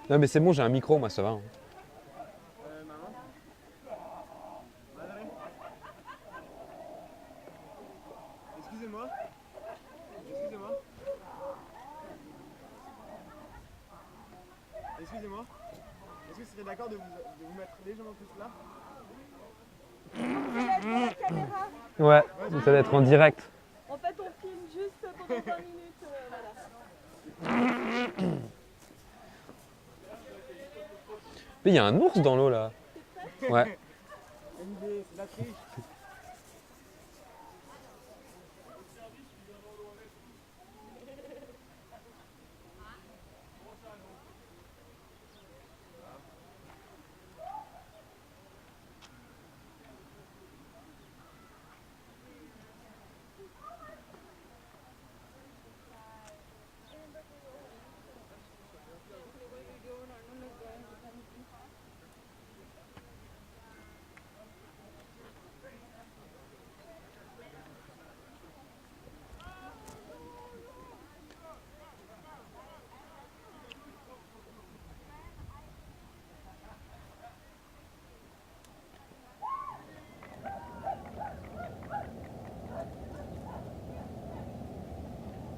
Non mais c'est bon, j'ai un micro, moi ça va, hein. Maman? Madre? Excusez-moi? Excusez-moi? Excusez-moi? Est-ce que vous seriez d'accord de vous mettre légèrement plus là? Vous allez être pour la caméra. Ouais, ça va être en direct. En fait, on filme juste pendant 20 minutes. Voilà. Mais il y a un ours dans l'eau là. Ouais. Bonne idée, c'est la triche.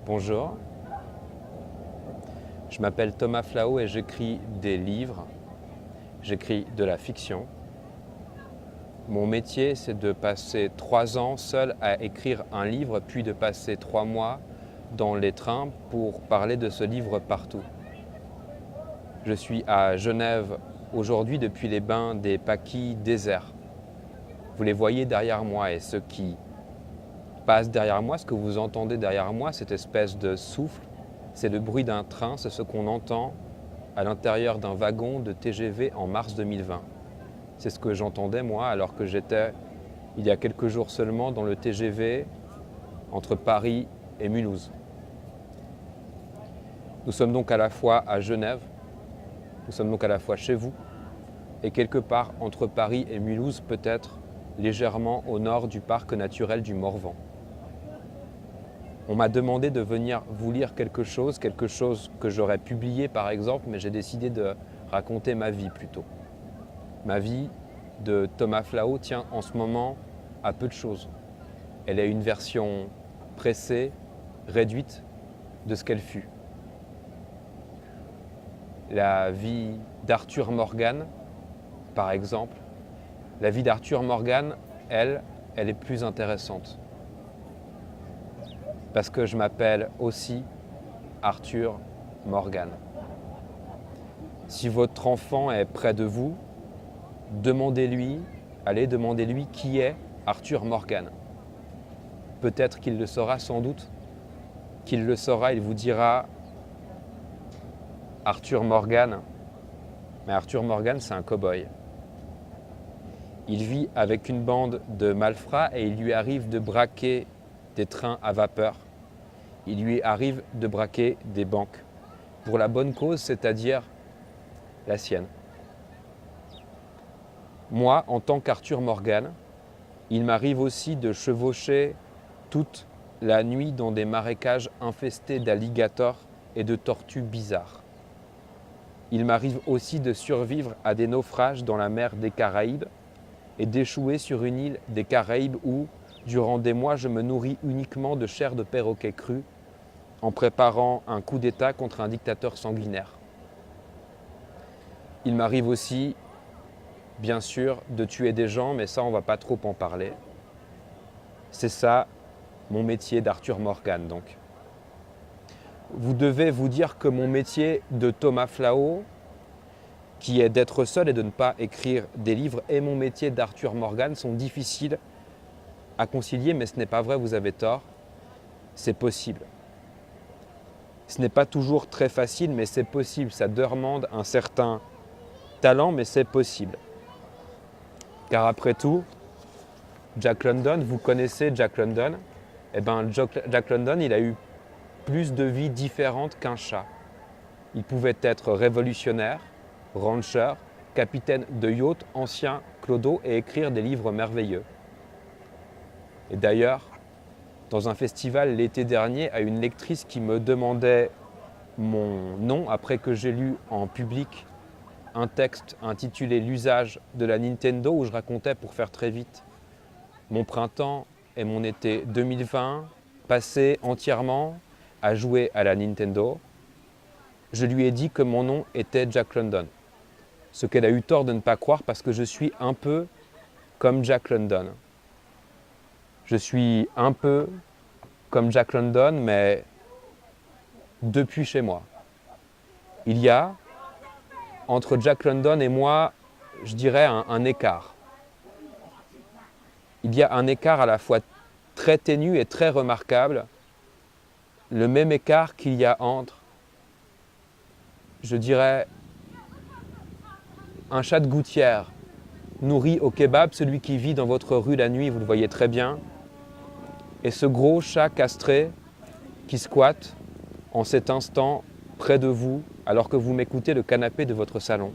Bonjour. Je m'appelle Thomas Flao et j'écris des livres. J'écris de la fiction. Mon métier, c'est de passer 3 ans seul à écrire un livre, puis de passer 3 mois dans les trains pour parler de ce livre partout. Je suis à Genève aujourd'hui depuis les bains des Paquis déserts. Vous les voyez derrière moi et ce qui passe derrière moi, ce que vous entendez derrière moi, cette espèce de souffle, c'est le bruit d'un train, c'est ce qu'on entend à l'intérieur d'un wagon de TGV en mars 2020. C'est ce que j'entendais moi alors que j'étais il y a quelques jours seulement dans le TGV entre Paris et Mulhouse. Nous sommes donc à la fois à Genève, nous sommes donc à la fois chez vous et quelque part entre Paris et Mulhouse, peut-être légèrement au nord du parc naturel du Morvan. On m'a demandé de venir vous lire quelque chose que j'aurais publié par exemple, mais j'ai décidé de raconter ma vie plutôt. Ma vie de Thomas Flao tient en ce moment à peu de choses. Elle est une version pressée, réduite de ce qu'elle fut. La vie d'Arthur Morgan, par exemple, la vie d'Arthur Morgan, elle est plus intéressante. Parce que je m'appelle aussi Arthur Morgan. Si votre enfant est près de vous, allez demandez-lui qui est Arthur Morgan. Peut-être qu'il le saura, sans doute qu'il le saura, il vous dira Arthur Morgan. Mais Arthur Morgan, c'est un cow-boy. Il vit avec une bande de malfrats et il lui arrive de braquer des trains à vapeur. Il lui arrive de braquer des banques. Pour la bonne cause, c'est-à-dire la sienne. Moi, en tant qu'Arthur Morgan, il m'arrive aussi de chevaucher toute la nuit dans des marécages infestés d'alligators et de tortues bizarres. Il m'arrive aussi de survivre à des naufrages dans la mer des Caraïbes et d'échouer sur une île des Caraïbes où, durant des mois, je me nourris uniquement de chair de perroquet cru en préparant un coup d'État contre un dictateur sanguinaire. Il m'arrive aussi, bien sûr, de tuer des gens, mais ça, on ne va pas trop en parler. C'est ça, mon métier d'Arthur Morgan, donc. Vous devez vous dire que mon métier de Thomas Flao, qui est d'être seul et de ne pas écrire des livres, et mon métier d'Arthur Morgan sont difficiles à concilier, mais ce n'est pas vrai, vous avez tort. C'est possible. Ce n'est pas toujours très facile, mais c'est possible. Ça demande un certain talent, mais c'est possible. Car après tout, Jack London, vous connaissez Jack London? Eh bien, Jack London, il a eu plus de vies différentes qu'un chat. Il pouvait être révolutionnaire, rancher, capitaine de yacht, ancien clodo et écrire des livres merveilleux. Et d'ailleurs, dans un festival l'été dernier, à une lectrice qui me demandait mon nom après que j'ai lu en public un texte intitulé L'usage de la Nintendo où je racontais, pour faire très vite, mon printemps et mon été 2020 passés entièrement à jouer à la Nintendo. Je lui ai dit que mon nom était Jack London. Ce qu'elle a eu tort de ne pas croire parce que je suis un peu comme Jack London. Je suis un peu comme Jack London, mais depuis chez moi. Il y a, entre Jack London et moi, je dirais un écart. Il y a un écart à la fois très ténu et très remarquable, le même écart qu'il y a entre, je dirais, un chat de gouttière nourri au kebab, celui qui vit dans votre rue la nuit, vous le voyez très bien, et ce gros chat castré qui squatte en cet instant près de vous alors que vous m'écoutez le canapé de votre salon.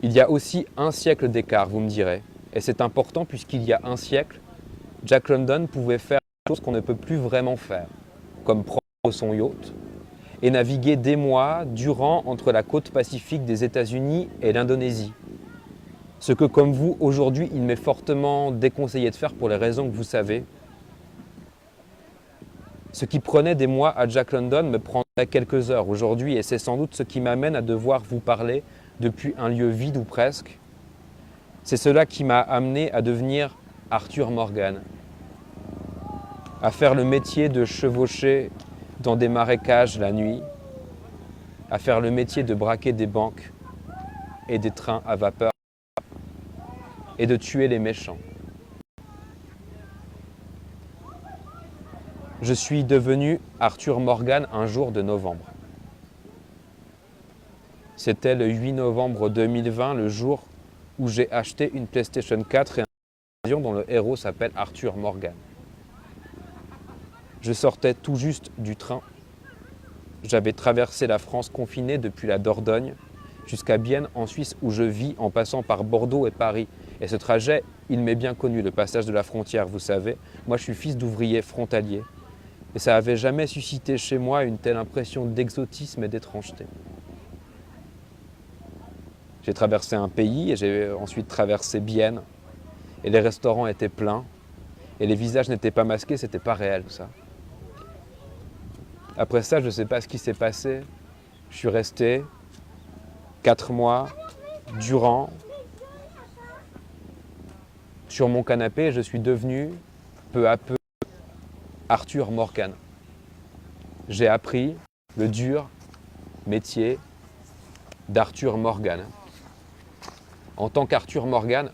Il y a aussi un siècle d'écart, vous me direz, et c'est important puisqu'il y a un siècle, Jack London pouvait faire des choses qu'on ne peut plus vraiment faire, comme prendre son yacht et naviguer des mois durant entre la côte pacifique des États-Unis et l'Indonésie. Ce que, comme vous, aujourd'hui, il m'est fortement déconseillé de faire pour les raisons que vous savez. Ce qui prenait des mois à Jack London me prendrait quelques heures aujourd'hui, et c'est sans doute ce qui m'amène à devoir vous parler depuis un lieu vide ou presque. C'est cela qui m'a amené à devenir Arthur Morgan, à faire le métier de chevaucher dans des marécages la nuit, à faire le métier de braquer des banques et des trains à vapeur et de tuer les méchants. Je suis devenu Arthur Morgan un jour de novembre. C'était le 8 novembre 2020, le jour où j'ai acheté une PlayStation 4 et un avion dont le héros s'appelle Arthur Morgan. Je sortais tout juste du train. J'avais traversé la France confinée depuis la Dordogne jusqu'à Bienne en Suisse où je vis en passant par Bordeaux et Paris. Et ce trajet, il m'est bien connu, le passage de la frontière, vous savez. Moi, je suis fils d'ouvrier frontalier. Et ça n'avait jamais suscité chez moi une telle impression d'exotisme et d'étrangeté. J'ai traversé un pays et j'ai ensuite traversé Bienne. Et les restaurants étaient pleins. Et les visages n'étaient pas masqués, c'était pas réel tout ça. Après ça, je ne sais pas ce qui s'est passé. Je suis resté 4 mois durant sur mon canapé et je suis devenu peu à peu Arthur Morgan. J'ai appris le dur métier d'Arthur Morgan. En tant qu'Arthur Morgan,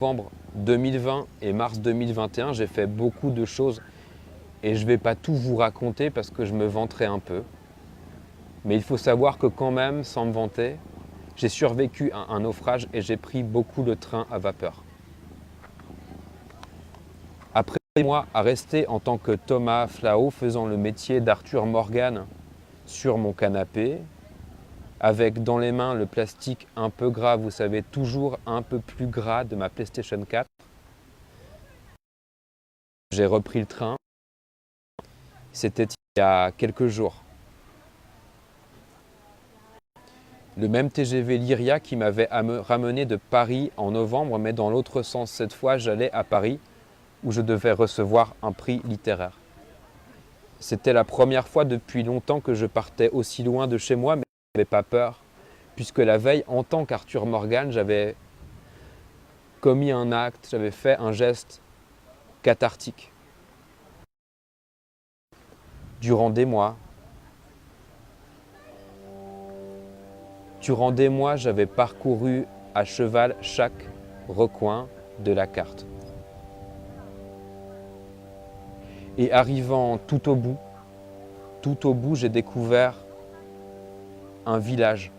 en novembre 2020 et mars 2021, j'ai fait beaucoup de choses et je ne vais pas tout vous raconter parce que je me vanterai un peu. Mais il faut savoir que quand même, sans me vanter, j'ai survécu à un naufrage et j'ai pris beaucoup de trains à vapeur. Après des mois à rester en tant que Thomas Flao faisant le métier d'Arthur Morgan sur mon canapé, avec dans les mains le plastique un peu gras, vous savez, toujours un peu plus gras de ma PlayStation 4, j'ai repris le train. C'était il y a quelques jours. Le même TGV Lyria qui m'avait ramené de Paris en novembre, mais dans l'autre sens. Cette fois, j'allais à Paris où je devais recevoir un prix littéraire. C'était la première fois depuis longtemps que je partais aussi loin de chez moi, mais je n'avais pas peur, puisque la veille, en tant qu'Arthur Morgan, j'avais commis un acte, j'avais fait un geste cathartique. Durant des mois, j'avais parcouru à cheval chaque recoin de la carte. Et arrivant tout au bout, j'ai découvert un village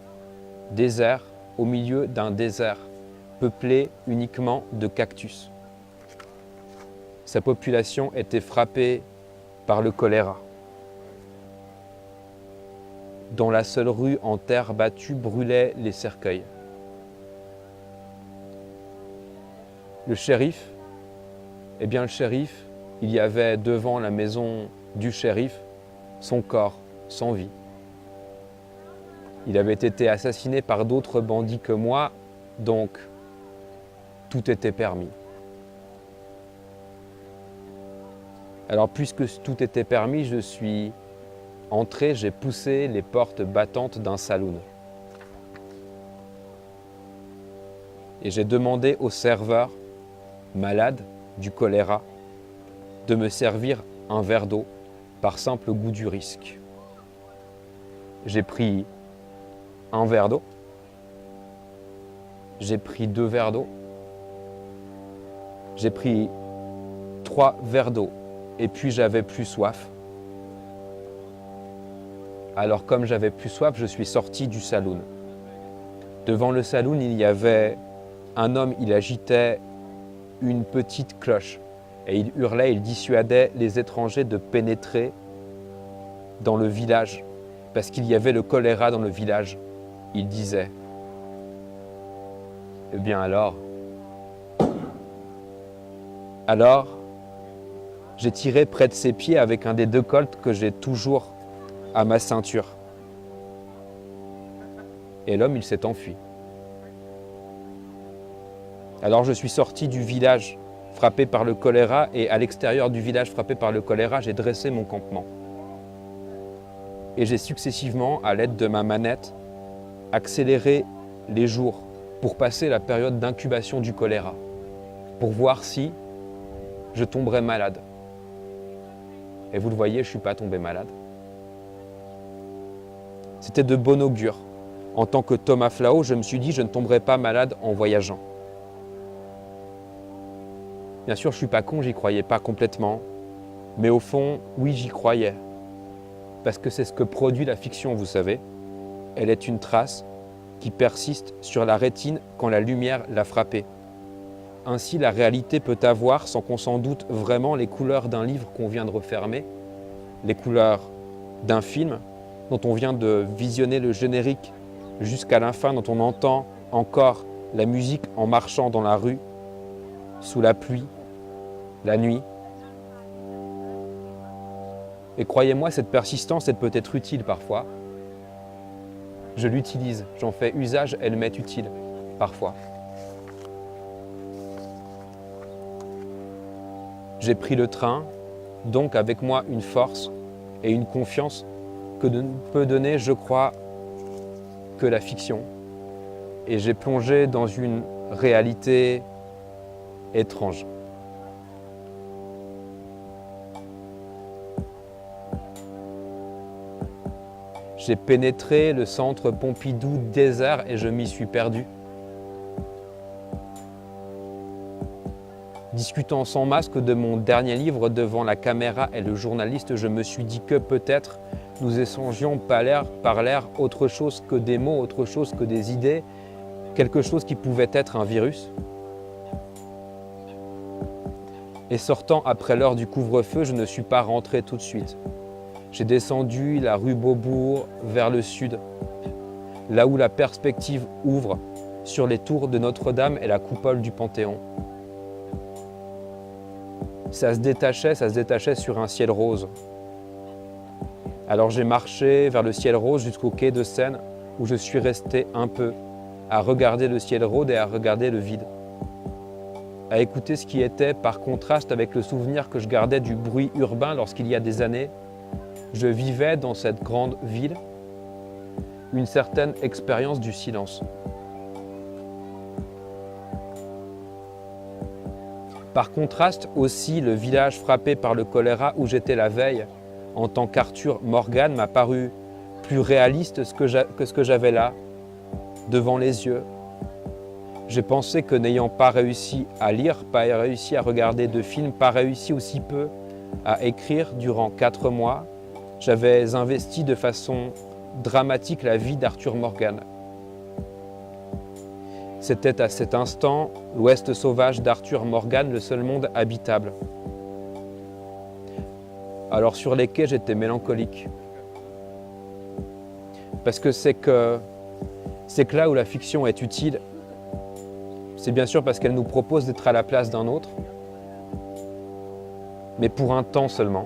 désert au milieu d'un désert peuplé uniquement de cactus. Sa population était frappée par le choléra. Dans la seule rue en terre battue brûlaient les cercueils. Le shérif, il y avait devant la maison du shérif son corps sans vie. Il avait été assassiné par d'autres bandits que moi, donc tout était permis. Alors puisque tout était permis, je suis entré, j'ai poussé les portes battantes d'un saloon. Et j'ai demandé au serveur, malade du choléra, de me servir un verre d'eau par simple goût du risque. J'ai pris un verre d'eau, j'ai pris 2 verres d'eau, j'ai pris 3 verres d'eau et puis j'avais plus soif. Alors comme j'avais plus soif, je suis sorti du saloon. Devant le saloon, il y avait un homme, il agitait une petite cloche et il hurlait, il dissuadait les étrangers de pénétrer dans le village parce qu'il y avait le choléra dans le village. Il disait, eh bien alors, j'ai tiré près de ses pieds avec un des 2 colts que j'ai toujours à ma ceinture. Et l'homme, il s'est enfui. Alors je suis sorti du village frappé par le choléra et à l'extérieur du village frappé par le choléra, j'ai dressé mon campement. Et j'ai successivement, à l'aide de ma manette, accéléré les jours pour passer la période d'incubation du choléra, pour voir si je tomberais malade. Et vous le voyez, je ne suis pas tombé malade. C'était de bon augure. En tant que Thomas Flao, je me suis dit, je ne tomberai pas malade en voyageant. Bien sûr, je ne suis pas con, j'y croyais pas complètement. Mais au fond, oui, j'y croyais. Parce que c'est ce que produit la fiction, vous savez. Elle est une trace qui persiste sur la rétine quand la lumière l'a frappée. Ainsi, la réalité peut avoir, sans qu'on s'en doute vraiment, les couleurs d'un livre qu'on vient de refermer, les couleurs d'un film dont on vient de visionner le générique jusqu'à la fin, dont on entend encore la musique en marchant dans la rue, sous la pluie, la nuit. Et croyez-moi, cette persistance, elle peut être utile parfois. Je l'utilise, j'en fais usage, elle m'est utile parfois. J'ai pris le train, donc avec moi une force et une confiance que ne peut donner, je crois, que la fiction. Et j'ai plongé dans une réalité étrange. J'ai pénétré le centre Pompidou désert et je m'y suis perdu. Discutant sans masque de mon dernier livre devant la caméra et le journaliste, je me suis dit que peut-être nous échangions par l'air autre chose que des mots, autre chose que des idées, quelque chose qui pouvait être un virus. Et sortant après l'heure du couvre-feu, je ne suis pas rentré tout de suite. J'ai descendu la rue Beaubourg vers le sud, là où la perspective ouvre sur les tours de Notre-Dame et la coupole du Panthéon. Ça se détachait sur un ciel rose. Alors j'ai marché vers le ciel rose jusqu'au quai de Seine, où je suis resté un peu, à regarder le ciel rose et à regarder le vide. À écouter ce qui était par contraste avec le souvenir que je gardais du bruit urbain lorsqu'il y a des années, je vivais dans cette grande ville une certaine expérience du silence. Par contraste aussi, le village frappé par le choléra où j'étais la veille, en tant qu'Arthur Morgan, m'a paru plus réaliste que ce que j'avais là, devant les yeux. J'ai pensé que n'ayant pas réussi à lire, pas réussi à regarder de films, pas réussi aussi peu à écrire durant 4 mois, j'avais investi de façon dramatique la vie d'Arthur Morgan. C'était à cet instant l'Ouest sauvage d'Arthur Morgan, le seul monde habitable. Alors sur les quais, j'étais mélancolique. Parce que c'est que là où la fiction est utile, c'est bien sûr parce qu'elle nous propose d'être à la place d'un autre, mais pour un temps seulement.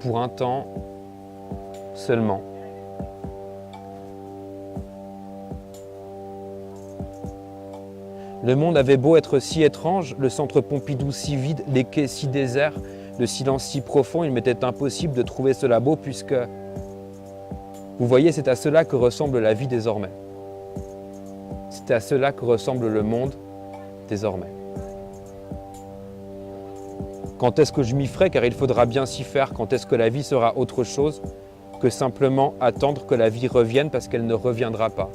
pour un temps seulement. Le monde avait beau être si étrange, le centre Pompidou si vide, les quais si déserts, le silence si profond, il m'était impossible de trouver cela beau puisque, vous voyez, c'est à cela que ressemble la vie désormais. C'est à cela que ressemble le monde désormais. Quand est-ce que je m'y ferai, car il faudra bien s'y faire, quand est-ce que la vie sera autre chose que simplement attendre que la vie revienne parce qu'elle ne reviendra pas.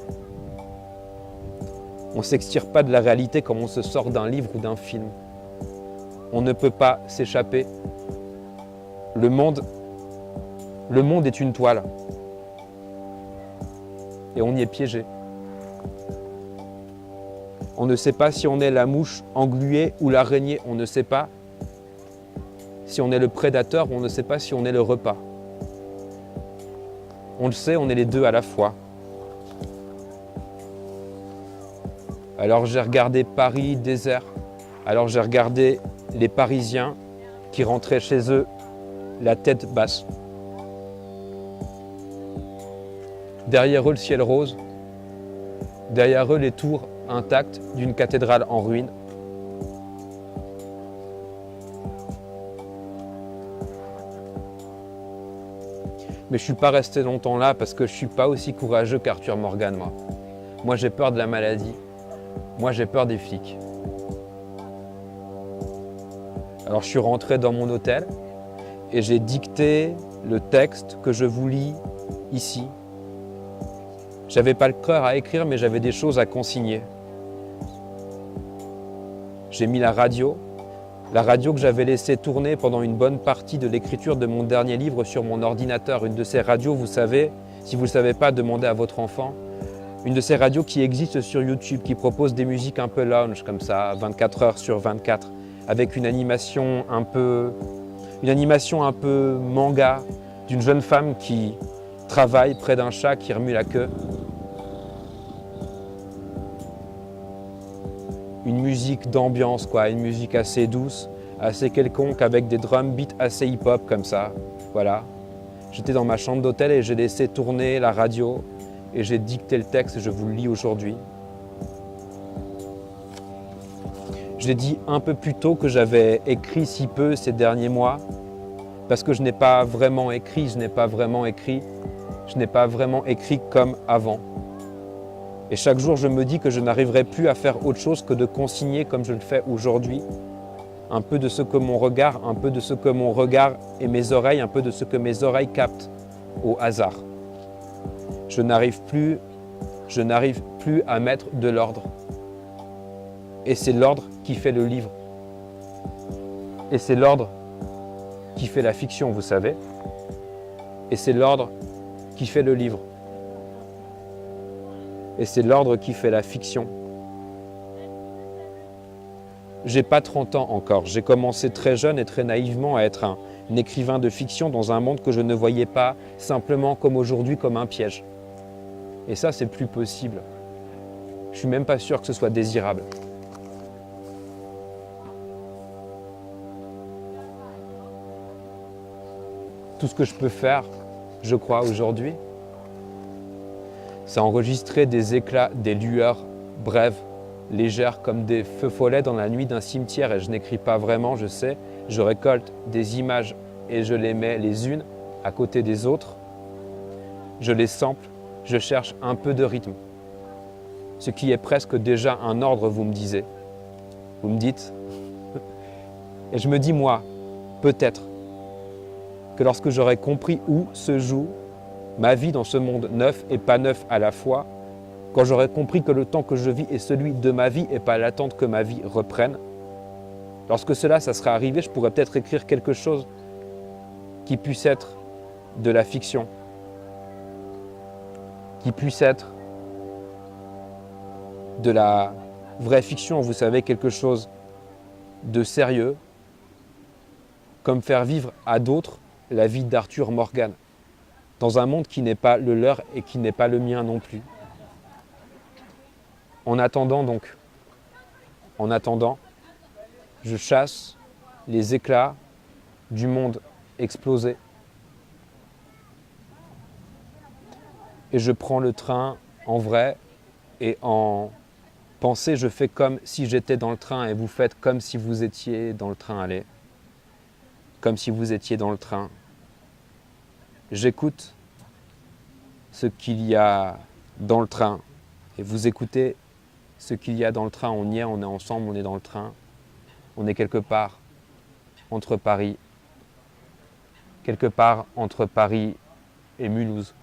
On ne s'extire pas de la réalité comme on se sort d'un livre ou d'un film. On ne peut pas s'échapper. Le monde est une toile. Et on y est piégé. On ne sait pas si on est la mouche engluée ou l'araignée. On ne sait pas si on est le prédateur ou on ne sait pas si on est le repas. On le sait, on est les deux à la fois. Alors j'ai regardé Paris désert. Alors j'ai regardé les Parisiens qui rentraient chez eux la tête basse. Derrière eux le ciel rose. Derrière eux les tours intactes d'une cathédrale en ruine. Mais je ne suis pas resté longtemps là parce que je ne suis pas aussi courageux qu'Arthur Morgan, moi. Moi j'ai peur de la maladie. Moi j'ai peur des flics. Alors je suis rentré dans mon hôtel et j'ai dicté le texte que je vous lis ici. J'avais pas le cœur à écrire mais j'avais des choses à consigner. J'ai mis la radio que j'avais laissée tourner pendant une bonne partie de l'écriture de mon dernier livre sur mon ordinateur. Une de ces radios, vous savez, si vous ne le savez pas, demandez à votre enfant. Une de ces radios qui existent sur YouTube, qui propose des musiques un peu lounge comme ça, 24 heures sur 24, avec une animation un peu manga d'une jeune femme qui travaille près d'un chat qui remue la queue. Une musique d'ambiance, quoi, une musique assez douce, assez quelconque, avec des drum beats assez hip-hop comme ça. Voilà. J'étais dans ma chambre d'hôtel et j'ai laissé tourner la radio et j'ai dicté le texte et je vous le lis aujourd'hui. J'ai dit un peu plus tôt que j'avais écrit si peu ces derniers mois parce que je n'ai pas vraiment écrit comme avant. Et chaque jour, je me dis que je n'arriverai plus à faire autre chose que de consigner comme je le fais aujourd'hui, un peu de ce que mon regard, un peu de ce que mon regard et mes oreilles, un peu de ce que mes oreilles captent au hasard. Je n'arrive plus à mettre de l'ordre. Et c'est l'ordre qui fait le livre. Et c'est l'ordre qui fait la fiction, vous savez. Et c'est l'ordre qui fait le livre. Et c'est l'ordre qui fait la fiction. J'ai pas 30 ans encore. J'ai commencé très jeune et très naïvement à être un écrivain de fiction dans un monde que je ne voyais pas simplement comme aujourd'hui, comme un piège. Et ça, c'est plus possible. Je suis même pas sûr que ce soit désirable. Tout ce que je peux faire, je crois, aujourd'hui, c'est enregistrer des éclats, des lueurs brèves, légères comme des feux follets dans la nuit d'un cimetière. Et je n'écris pas vraiment, je sais. Je récolte des images et je les mets les unes à côté des autres. Je les sample, je cherche un peu de rythme. Ce qui est presque déjà un ordre, vous me disiez. Vous me dites. Et je me dis, moi, peut-être, que lorsque j'aurai compris où se joue ma vie dans ce monde neuf et pas neuf à la fois, quand j'aurai compris que le temps que je vis est celui de ma vie et pas l'attente que ma vie reprenne, lorsque ça sera arrivé, je pourrais peut-être écrire quelque chose qui puisse être de la fiction, qui puisse être de la vraie fiction, vous savez, quelque chose de sérieux, comme faire vivre à d'autres la vie d'Arthur Morgan, dans un monde qui n'est pas le leur et qui n'est pas le mien non plus. En attendant, je chasse les éclats du monde explosé et je prends le train en vrai et en pensée, je fais comme si j'étais dans le train et vous faites comme si vous étiez dans le train aller. Comme si vous étiez dans le train. J'écoute ce qu'il y a dans le train et vous écoutez ce qu'il y a dans le train. On y est, on est ensemble, on est dans le train. On est quelque part entre Paris et Mulhouse.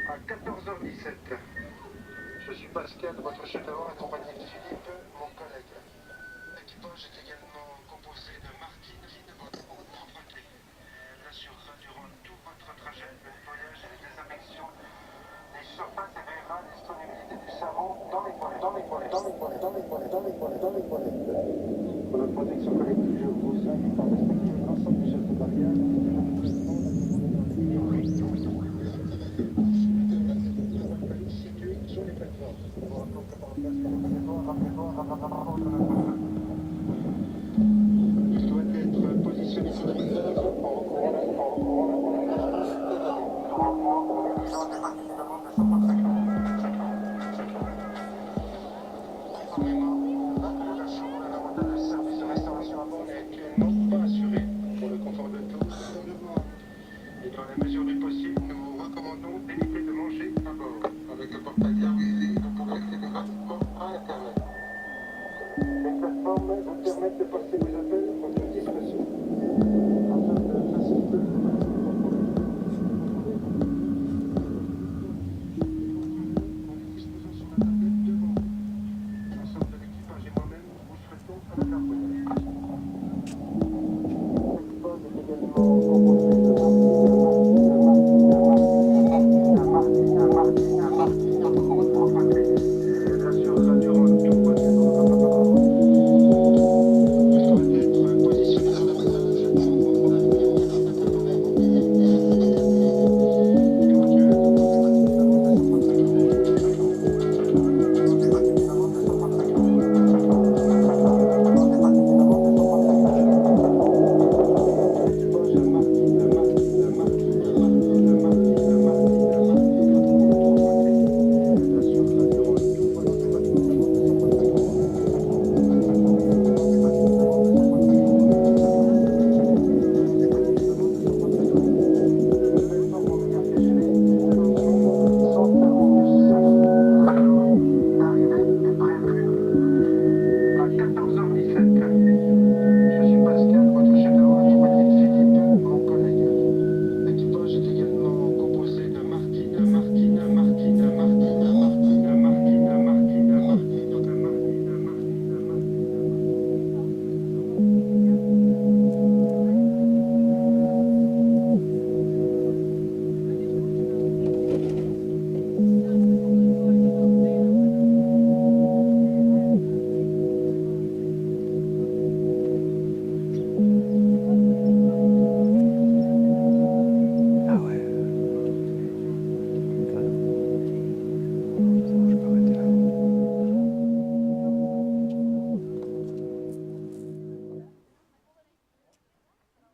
À 14h17. Je suis Pascal, votre chef d'abord, accompagné de Philippe, mon collègue. L'équipage est également composé de Martine, votre emprunté. Elle assurera durant tout votre trajet le nettoyage et les désinfections des surfaces et verra la disponibilité du savon dans les volets. Pour la protection collective, je vous invite à respecter l'ensemble des gestes barrières. Il doit être positionné sur la réserve en recourant le service de restauration à bord n'est actuellement pas assuré pour le confort de tous. Et dans la mesure du possible, nous recommandons d'éviter de manger à bord. Avec le portail Wifi, vous pourrez accéder gratuitement à Internet. Les plateformes vous permettent de passer vos appels